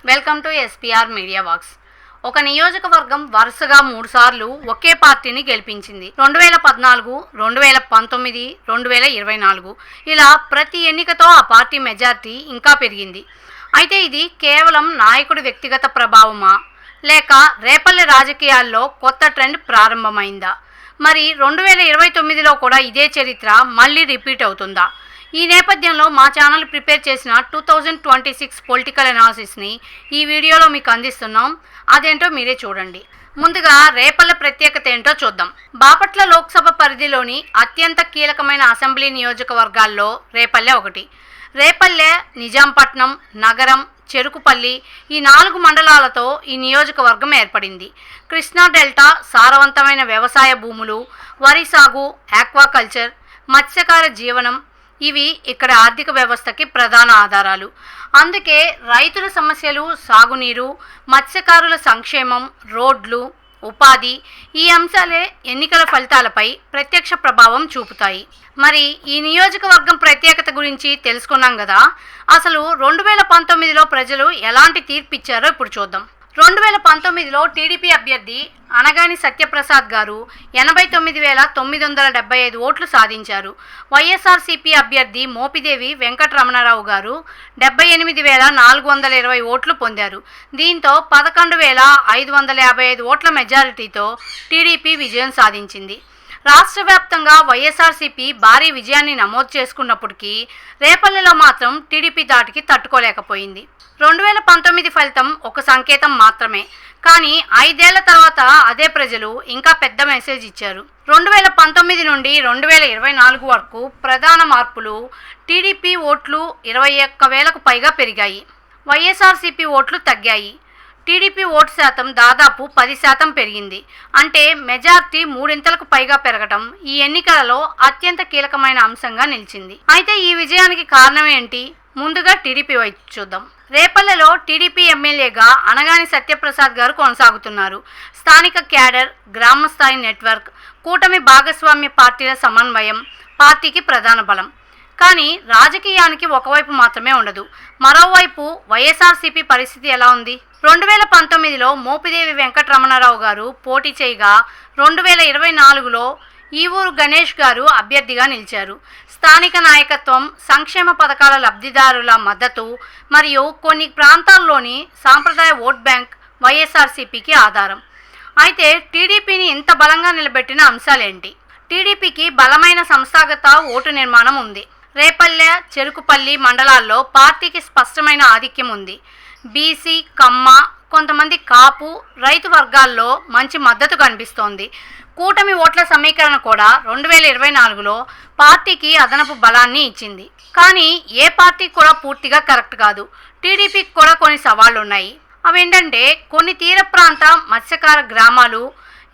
Welcome to SPR Media Vox. ఒక నియోజకవర్గం వరుసగా 3 సార్లు ఒకే పార్టీని గెలిపించింది. 2014, 2019, 2024 ఇలా ప్రతి ఎన్నికతో ఆ పార్టీ మెజార్టీ ఇంకా పెరిగింది. అయితే ఇది కేవలం నాయకుడి వ్యక్తిగత ప్రభావమా, లేక రేపల్లె రాజకీయాల్లో కొత్త ట్రెండ్ ప్రారంభమైందా? మరి 2029లో కూడా ఇదే చరిత్ర మళ్ళీ రిపీట్ అవుతుందా? ఈ నేపథ్యంలో మా ఛానల్ ప్రిపేర్ చేసిన 2026 పొలిటికల్ అనాలిసిస్ని ఈ వీడియోలో మీకు అందిస్తున్నాం. అదేంటో మీరే చూడండి. ముందుగా రేపల్లె ప్రత్యేకత ఏంటో చూద్దాం. బాపట్ల లోక్సభ పరిధిలోని అత్యంత కీలకమైన అసెంబ్లీ నియోజకవర్గాల్లో రేపల్లె ఒకటి. రేపల్లె, నిజాంపట్నం, నగరం, చెరుకుపల్లి ఈ 4 మండలాలతో ఈ నియోజకవర్గం ఏర్పడింది. కృష్ణా డెల్టా సారవంతమైన వ్యవసాయ భూములు, వరి సాగు, ఆక్వాకల్చర్, మత్స్యకార జీవనం ఇవి ఇక్కడ ఆర్థిక వ్యవస్థకి ప్రధాన ఆధారాలు. అందుకే రైతుల సమస్యలు, సాగునీరు, మత్స్యకారుల సంక్షేమం, రోడ్లు, ఉపాధి ఈ అంశాలే ఎన్నికల ఫలితాలపై ప్రత్యక్ష ప్రభావం చూపుతాయి. మరి ఈ నియోజకవర్గం ప్రత్యేకత గురించి తెలుసుకున్నాం కదా. అసలు 2019లో ప్రజలు ఎలాంటి తీర్పు ఇచ్చారో ఇప్పుడు చూద్దాం. 2019లో టీడీపీ అభ్యర్థి అనగాని సత్యప్రసాద్ గారు 89,975 ఓట్లు సాధించారు. వైఎస్ఆర్సీపీ అభ్యర్థి మోపిదేవి వెంకటరమణారావు గారు 78,420 ఓట్లు పొందారు. దీంతో 11,555 ఓట్ల మెజారిటీతో టీడీపీ విజయం సాధించింది. రాష్ట్ర వ్యాప్తంగా వైఎస్ఆర్సీపీ భారీ విజయాన్ని నమోదు చేసుకున్నప్పటికీ రేపల్లెలో మాత్రం టీడీపీ దాటికి తట్టుకోలేకపోయింది. 2019 ఫలితం ఒక సంకేతం మాత్రమే, కానీ 5 ఏళ్ల తర్వాత అదే ప్రజలు ఇంకా పెద్ద మెసేజ్ ఇచ్చారు. 2019 నుండి 2024 వరకు ప్రధాన మార్పులు: టీడీపీ ఓట్లు 21,000కు పైగా పెరిగాయి, వైఎస్ఆర్సీపీ ఓట్లు తగ్గాయి. టీడీపీ ఓటు శాతం దాదాపు 10% పెరిగింది. అంటే మెజార్టీ 3 పైగా పెరగడం ఈ ఎన్నికలలో అత్యంత కీలకమైన అంశంగా నిలిచింది. అయితే ఈ విజయానికి కారణం ఏంటి? ముందుగా టీడీపీ వైపు చూద్దాం. రేపల్లెలో టీడీపీ ఎమ్మెల్యేగా అనగాని సత్యప్రసాద్ గారు కొనసాగుతున్నారు. స్థానిక క్యాడర్, గ్రామ స్థాయి నెట్వర్క్, కూటమి భాగస్వామ్య పార్టీల సమన్వయం పార్టీకి ప్రధాన బలం. కానీ రాజకీయానికి ఒకవైపు మాత్రమే ఉండదు, మరోవైపు వైఎస్ఆర్సీపీ పరిస్థితి ఎలా ఉంది? 2019లో మోపిదేవి వెంకటరమణారావు గారు పోటీ చేయగా 2024లో ఈవూరు గణేష్ గారు అభ్యర్థిగా నిలిచారు. స్థానిక నాయకత్వం, సంక్షేమ పథకాల లబ్ధిదారుల మద్దతు మరియు కొన్ని ప్రాంతాల్లోని సాంప్రదాయ ఓట్ బ్యాంక్ వైఎస్ఆర్సీపీకి ఆధారం. అయితే టీడీపీని ఇంత బలంగా నిలబెట్టిన అంశాలేంటి? టీడీపీకి బలమైన సంస్థాగత ఓటు నిర్మాణం ఉంది. రేపల్లె, చెరుకుపల్లి మండలాల్లో పార్టీకి స్పష్టమైన ఆధిక్యం ఉంది. బీసీ, కమ్మ, కొంతమంది కాపు, రైతు వర్గాల్లో మంచి మద్దతు కనిపిస్తోంది. కూటమి ఓట్ల సమీకరణ కూడా 2024లో పార్టీకి అదనపు బలాన్ని ఇచ్చింది. కానీ ఏ పార్టీ కూడా పూర్తిగా కరెక్ట్ కాదు. టీడీపీకి కూడా కొన్ని సవాళ్లు ఉన్నాయి. అవేంటంటే, కొన్ని తీర ప్రాంత మత్స్యకార గ్రామాలు,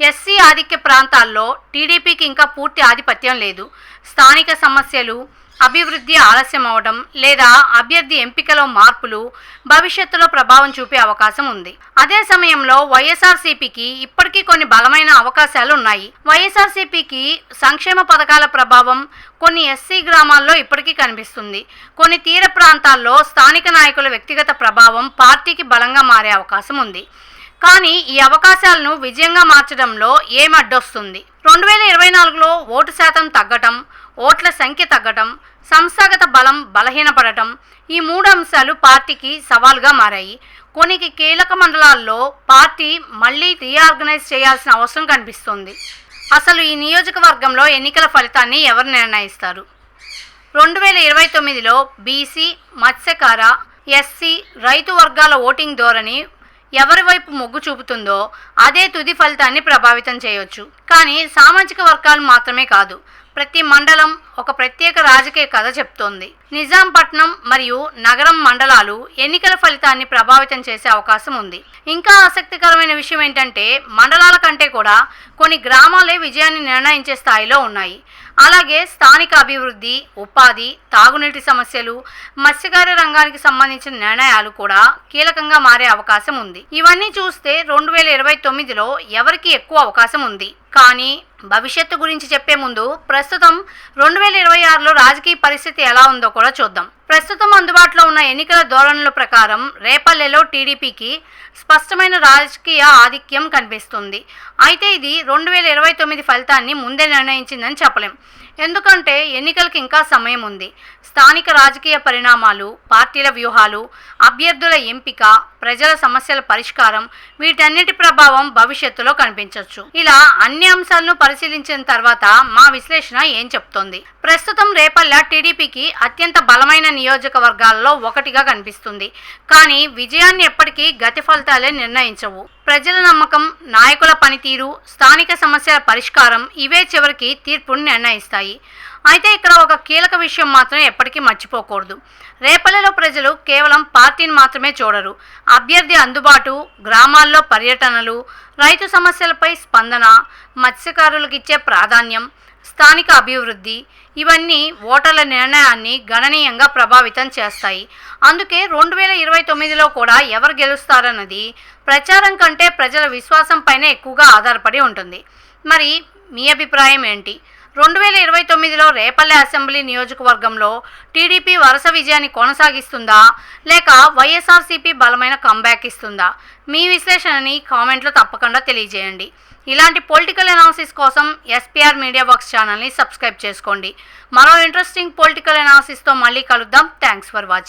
ఎస్సీ ఆధిక్య ప్రాంతాల్లో టీడీపీకి ఇంకా పూర్తి ఆధిపత్యం లేదు. స్థానిక సమస్యలు, అభివృద్ధి ఆలస్యం అవడం లేదా అభ్యర్థి ఎంపికలో మార్పులు భవిష్యత్తులో ప్రభావం చూపే అవకాశం ఉంది. అదే సమయంలో వైఎస్ఆర్సీపీకి ఇప్పటికీ కొన్ని బలమైన అవకాశాలు ఉన్నాయి. వైఎస్ఆర్సీపీకి సంక్షేమ పథకాల ప్రభావం కొన్ని ఎస్సీ గ్రామాల్లో ఇప్పటికీ కనిపిస్తుంది. కొన్ని తీర ప్రాంతాల్లో స్థానిక నాయకుల వ్యక్తిగత ప్రభావం పార్టీకి బలంగా మారే అవకాశం ఉంది. కానీ ఈ అవకాశాలను విజయంగా మార్చడంలో ఏం అడ్డొస్తుంది? 2024లో ఓటు శాతం తగ్గటం, ఓట్ల సంఖ్య తగ్గటం, సంస్థాగత బలం బలహీనపడటం ఈ 3 అంశాలు పార్టీకి సవాల్గా మారాయి. కొన్ని కీలక మండలాల్లో పార్టీ మళ్ళీ రీఆర్గనైజ్ చేయాల్సిన అవసరం కనిపిస్తుంది. అసలు ఈ నియోజకవర్గంలో ఎన్నికల ఫలితాన్ని ఎవరు నిర్ణయిస్తారు? 2029లో బీసీ, మత్స్యకార, ఎస్సీ, రైతు వర్గాల ఓటింగ్ ధోరణి ఎవరి వైపు మొగ్గు చూపుతుందో అదే తుది ఫలితాన్ని ప్రభావితం చేయవచ్చు. కానీ సామాజిక వర్గాలు మాత్రమే కాదు, ప్రతి మండలం ఒక ప్రత్యేక రాజకీయ కథ చెప్తోంది. నిజాంపట్నం మరియు నగరం మండలాలు ఎన్నికల ఫలితాన్ని ప్రభావితం చేసే అవకాశం ఉంది. ఇంకా ఆసక్తికరమైన విషయం ఏంటంటే, మండలాల కంటే కూడా కొన్ని గ్రామాలే విజయాన్ని నిర్ణయించే స్థాయిలో ఉన్నాయి. అలాగే స్థానిక అభివృద్ధి, ఉపాధి, తాగునీటి సమస్యలు, మత్స్యకార రంగానికి సంబంధించిన నిర్ణయాలు కూడా కీలకంగా మారే అవకాశం ఉంది. ఇవన్నీ చూస్తే 2029లో ఎవరికి ఎక్కువ అవకాశం ఉంది? కానీ భవిష్యత్తు గురించి చెప్పే ముందు ప్రస్తుతం 2026లో రాజకీయ పరిస్థితి ఎలా ఉందో కూడా చూద్దాం. ప్రస్తుతం అందుబాటులో ఉన్న ఎన్నికల ధోరణుల ప్రకారం రేపల్లెలో టీడీపీకి స్పష్టమైన రాజకీయ ఆధిక్యం కనిపిస్తుంది. అయితే ఇది 2029 ఫలితాన్ని ముందే నిర్ణయించిందని చెప్పలేం. ఎందుకంటే ఎన్నికలకు ఇంకా సమయం ఉంది. స్థానిక రాజకీయ పరిణామాలు, పార్టీల వ్యూహాలు, అభ్యర్థుల ఎంపిక, ప్రజల సమస్యల పరిష్కారం వీటన్నిటి ప్రభావం భవిష్యత్తులో కనిపించవచ్చు. ఇలా అన్ని అంశాలను పరిశీలించిన తర్వాత మా విశ్లేషణ ఏం చెప్తోంది? ప్రస్తుతం రేపల్లె టీడీపీకి అత్యంత బలమైన నియోజకవర్గాల్లో ఒకటిగా కనిపిస్తుంది. కానీ విజయాన్ని ఎప్పటికీ గతి ఫలితాలే నిర్ణయించవు. ప్రజల నమ్మకం, నాయకుల పనితీరు, స్థానిక సమస్యల పరిష్కారం ఇవే చివరికి తీర్పును నిర్ణయిస్తాయి. అయితే ఇక్కడ ఒక కీలక విషయం మాత్రం ఎప్పటికీ మర్చిపోకూడదు. రేపల్లెలో ప్రజలు కేవలం పార్టీని మాత్రమే చూడరు. అభ్యర్థి అందుబాటు, గ్రామాల్లో పర్యటనలు, రైతు సమస్యలపై స్పందన, మత్స్యకారులకు ఇచ్చే ప్రాధాన్యం, స్థానిక అభివృద్ధి ఇవన్నీ ఓటర్ల నిర్ణయాన్ని గణనీయంగా ప్రభావితం చేస్తాయి. అందుకే 2029లో కూడా ఎవరు గెలుస్తారన్నది ప్రచారం కంటే ప్రజల విశ్వాసం పైన ఎక్కువగా ఆధారపడి ఉంటుంది. మరి మీ అభిప్రాయం ఏంటి? 2029లో రేపల్లె అసెంబ్లీ నియోజకవర్గంలో టీడీపీ వరుస విజయాన్ని కొనసాగిస్తుందా, లేక వైఎస్ఆర్సీపీ బలమైన కంబ్యాక్ ఇస్తుందా? మీ విశ్లేషణని కామెంట్లో తప్పకుండా తెలియజేయండి. ఇలాంటి పొలిటికల్ అనాలిసిస్ కోసం ఎస్పీఆర్ మీడియా వర్క్స్ ఛానల్ని సబ్స్క్రైబ్ చేసుకోండి. మరో ఇంట్రెస్టింగ్ పొలిటికల్ అనాలిసిస్తో మళ్ళీ కలుద్దాం. Thanks for watching.